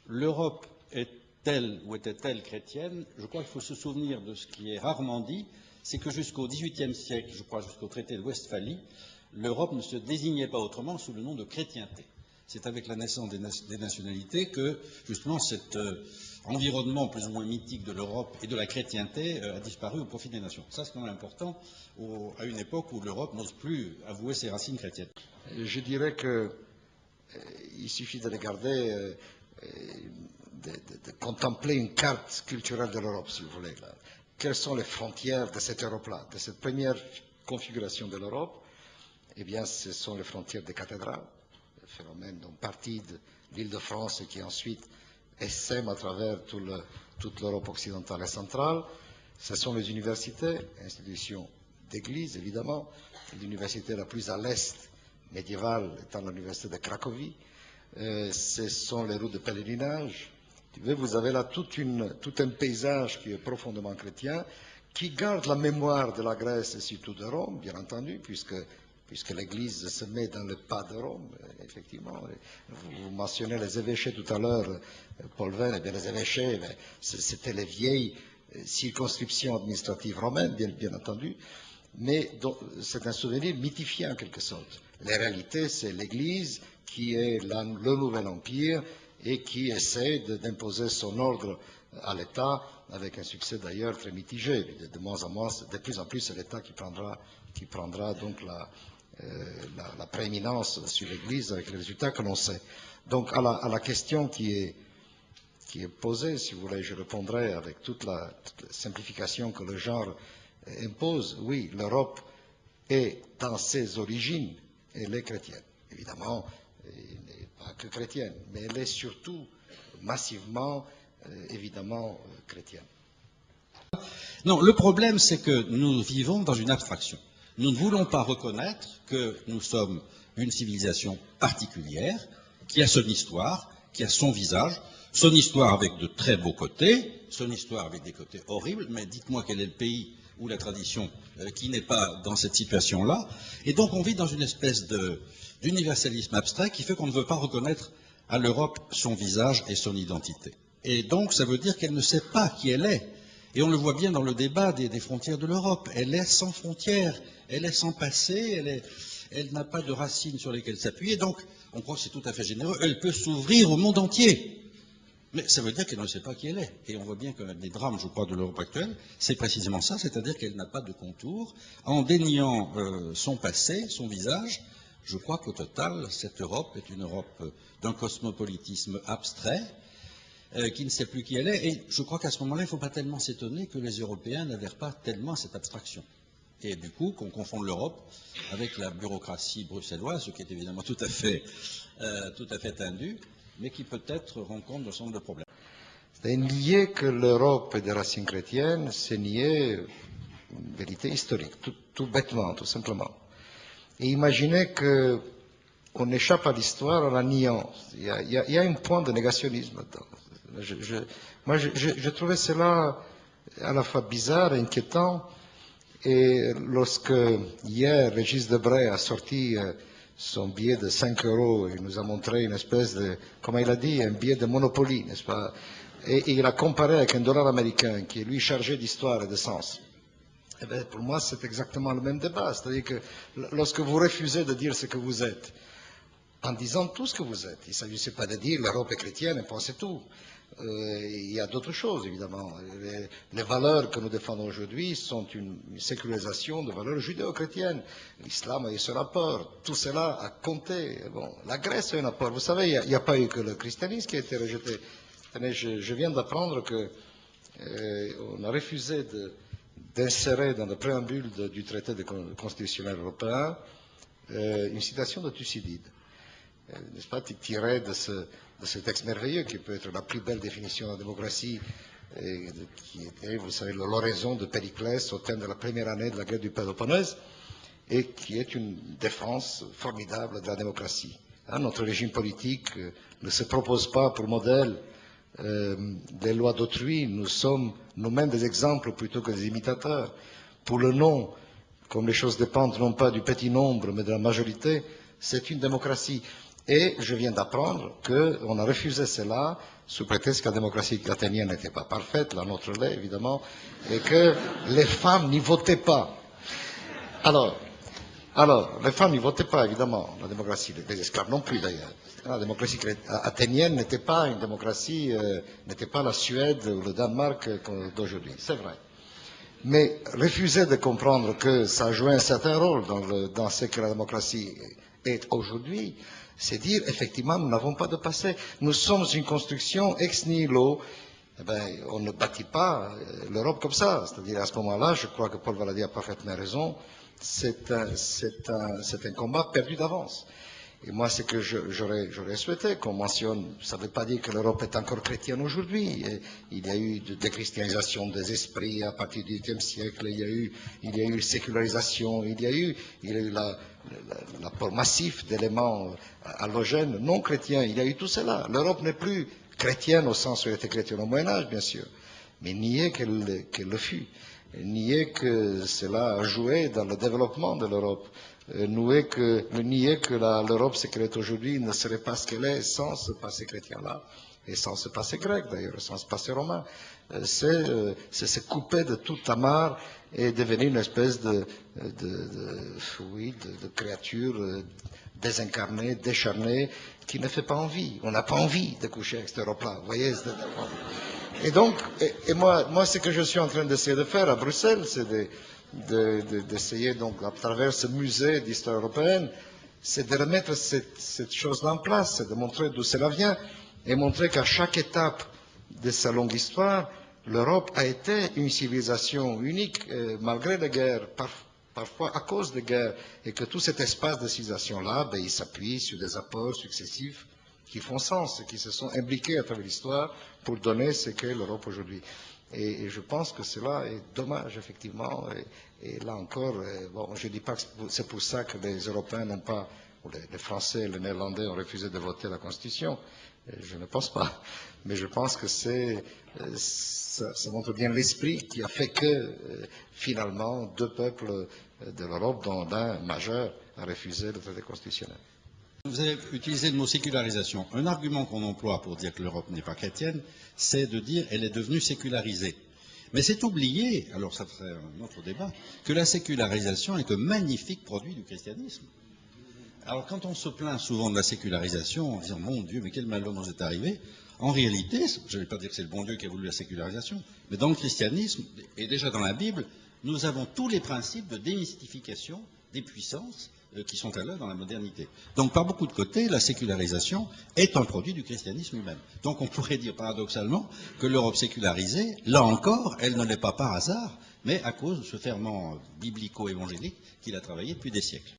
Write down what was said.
l'Europe est-elle ou était-elle chrétienne? Je crois qu'il faut se souvenir de ce qui est rarement dit, c'est que jusqu'au XVIIIe siècle, je crois jusqu'au traité de Westphalie, l'Europe ne se désignait pas autrement sous le nom de chrétienté. C'est avec la naissance des nationalités que, justement, cet environnement plus ou moins mythique de l'Europe et de la chrétienté a disparu au profit des nations. Ça, c'est quand même important à une époque où l'Europe n'ose plus avouer ses racines chrétiennes. Je dirais qu'il suffit de regarder, de contempler une carte culturelle de l'Europe, si vous voulez. Là. Quelles sont les frontières de cette Europe-là, de cette première configuration de l'Europe? Eh bien, ce sont les frontières des cathédrales, le phénomène dont partie de l'Île-de-France et qui ensuite essaime à travers toute l'Europe occidentale et centrale. Ce sont les universités, institutions d'église, évidemment. L'université la plus à l'est médiévale étant l'université de Cracovie. Ce sont les routes de pèlerinage. Vous avez là tout un paysage qui est profondément chrétien, qui garde la mémoire de la Grèce et surtout de Rome, bien entendu, puisque l'Église se met dans le pas de Rome, effectivement. Vous mentionnez les évêchés tout à l'heure, Paul Venn, eh bien les évêchés, c'était les vieilles circonscriptions administratives romaines, bien entendu, mais c'est un souvenir mythifié en quelque sorte. La réalité, c'est l'Église qui est le nouvel empire et qui essaie d'imposer son ordre à l'État, avec un succès d'ailleurs très mitigé. De moins en moins, de plus en plus, c'est l'État qui prendra donc la prééminence sur l'Église avec les résultats que l'on sait. Donc à la question qui est posée, si vous voulez, je répondrai avec toute la simplification que le genre impose. Oui, l'Europe est dans ses origines, elle est chrétienne. Évidemment, elle n'est pas que chrétienne, mais elle est surtout massivement, évidemment, chrétienne. Non, le problème, c'est que nous vivons dans une abstraction. Nous ne voulons pas reconnaître que nous sommes une civilisation particulière, qui a son histoire, qui a son visage, son histoire avec de très beaux côtés, son histoire avec des côtés horribles, mais dites-moi quel est le pays ou la tradition qui n'est pas dans cette situation-là. Et donc on vit dans une espèce d'universalisme abstrait qui fait qu'on ne veut pas reconnaître à l'Europe son visage et son identité. Et donc ça veut dire qu'elle ne sait pas qui elle est. Et on le voit bien dans le débat des frontières de l'Europe. Elle est sans frontières, elle est sans passé, elle n'a pas de racines sur lesquelles s'appuyer. Donc on croit que c'est tout à fait généreux. Elle peut s'ouvrir au monde entier. Mais ça veut dire qu'elle ne sait pas qui elle est. Et on voit bien qu'un des drames, je crois, de l'Europe actuelle, c'est précisément ça, c'est-à-dire qu'elle n'a pas de contour. En déniant son passé, son visage, je crois qu'au total, cette Europe est une Europe d'un cosmopolitisme abstrait, qui ne sait plus qui elle est. Et je crois qu'à ce moment-là, il ne faut pas tellement s'étonner que les Européens n'adhèrent pas tellement à cette abstraction. Et du coup, qu'on confonde l'Europe avec la bureaucratie bruxelloise, ce qui est évidemment tout à fait indu, mais qui peut-être rencontre un certain nombre de problèmes. Nier que l'Europe est des racines chrétiennes, c'est nier une vérité historique, tout bêtement, tout simplement. Et imaginer qu'on échappe à l'histoire en la niant. Il y a un point de négationnisme là-dedans. Moi, je trouvais cela à la fois bizarre et inquiétant. Et lorsque hier, Régis Debray a sorti son billet de 5 € et nous a montré une espèce de, comment il a dit, un billet de Monopoly, n'est-ce pas? Et il a comparé avec un dollar américain qui est lui chargé d'histoire et de sens. Eh bien, pour moi, c'est exactement le même débat. C'est-à-dire que lorsque vous refusez de dire ce que vous êtes, en disant tout ce que vous êtes, il ne s'agissait pas de dire l'Europe est chrétienne et pensez tout. Il y a d'autres choses, évidemment. Les valeurs que nous défendons aujourd'hui sont une sécularisation de valeurs judéo-chrétiennes. L'islam a eu ce rapport. Tout cela a compté. Bon, la Grèce a eu un apport. Vous savez, il n'y a pas eu que le christianisme qui a été rejeté. Je viens d'apprendre qu'on a refusé d'insérer dans le préambule du traité constitutionnel européen une citation de Thucydide. N'est-ce pas, tiré de ce texte merveilleux qui peut être la plus belle définition de la démocratie, qui était, vous savez, l'oraison de Périclès au terme de la première année de la guerre du Péloponnèse, et qui est une défense formidable de la démocratie. Notre régime politique ne se propose pas pour modèle des lois d'autrui, nous sommes nous-mêmes des exemples plutôt que des imitateurs. Pour le nom, comme les choses dépendent non pas du petit nombre, mais de la majorité, c'est une démocratie. Et je viens d'apprendre qu'on a refusé cela sous prétexte que la démocratie athénienne n'était pas parfaite, la nôtre l'est évidemment, et que les femmes n'y votaient pas. Alors, les femmes n'y votaient pas, évidemment, la démocratie, les esclaves non plus d'ailleurs. La démocratie athénienne n'était pas une démocratie, n'était pas la Suède ou le Danemark d'aujourd'hui, c'est vrai. Mais refuser de comprendre que ça joue un certain rôle dans ce que la démocratie est aujourd'hui, c'est dire, effectivement, nous n'avons pas de passé. Nous sommes une construction ex nihilo. Eh bien, on ne bâtit pas l'Europe comme ça. C'est-à-dire, à ce moment-là, je crois que Paul Valady a parfaitement raison, c'est un combat perdu d'avance. Et moi, ce que j'aurais souhaité qu'on mentionne, ça ne veut pas dire que l'Europe est encore chrétienne aujourd'hui. Il y a eu de déchristianisation des esprits à partir du XVIIIe siècle, il y a eu sécularisation, il y a eu l'apport massif d'éléments allogènes non chrétiens. Il y a eu tout cela. L'Europe n'est plus chrétienne au sens où elle était chrétienne au Moyen-Âge, bien sûr, mais nier qu'elle le fut, nier que cela a joué dans le développement de l'Europe. Nier que l'Europe, ce qu'elle est aujourd'hui, ne serait pas ce qu'elle est sans ce passé chrétien-là, et sans ce passé grec d'ailleurs, sans ce passé romain. C'est se couper de toute amarre et devenir une espèce de créature désincarnée, décharnée, qui ne fait pas envie. On n'a pas envie de coucher avec cette Europe-là, vous voyez. Et donc, moi, ce que je suis en train d'essayer de faire à Bruxelles, c'est d'essayer, donc, à travers ce musée d'histoire européenne, c'est de remettre cette chose-là en place, c'est de montrer d'où cela vient, et montrer qu'à chaque étape de sa longue histoire, l'Europe a été une civilisation unique, malgré les guerres, parfois à cause des guerres, et que tout cet espace de civilisation-là, il s'appuie sur des apports successifs qui font sens, et qui se sont imbriqués à travers l'histoire pour donner ce qu'est l'Europe aujourd'hui. Et je pense que cela est dommage, effectivement. Et là encore, bon, je ne dis pas que c'est pour ça que les Européens n'ont pas, ou les Français et les Néerlandais ont refusé de voter la Constitution. Je ne pense pas. Mais je pense que ça montre bien l'esprit qui a fait que, finalement, deux peuples de l'Europe, dont l'un majeur, a refusé le traité constitutionnel. Vous avez utilisé le mot sécularisation. Un argument qu'on emploie pour dire que l'Europe n'est pas chrétienne, c'est de dire qu'elle est devenue sécularisée. Mais c'est oublier, alors ça serait un autre débat, que la sécularisation est un magnifique produit du christianisme. Alors quand on se plaint souvent de la sécularisation en disant « Mon Dieu, mais quel malheur nous est arrivé », en réalité, je ne vais pas dire que c'est le bon Dieu qui a voulu la sécularisation, mais dans le christianisme, et déjà dans la Bible, nous avons tous les principes de démystification des puissances qui sont à l'œuvre dans la modernité. Donc, par beaucoup de côtés, la sécularisation est un produit du christianisme lui-même. Donc, on pourrait dire paradoxalement que l'Europe sécularisée, là encore, elle ne l'est pas par hasard, mais à cause de ce ferment biblico-évangélique qu'il a travaillé depuis des siècles.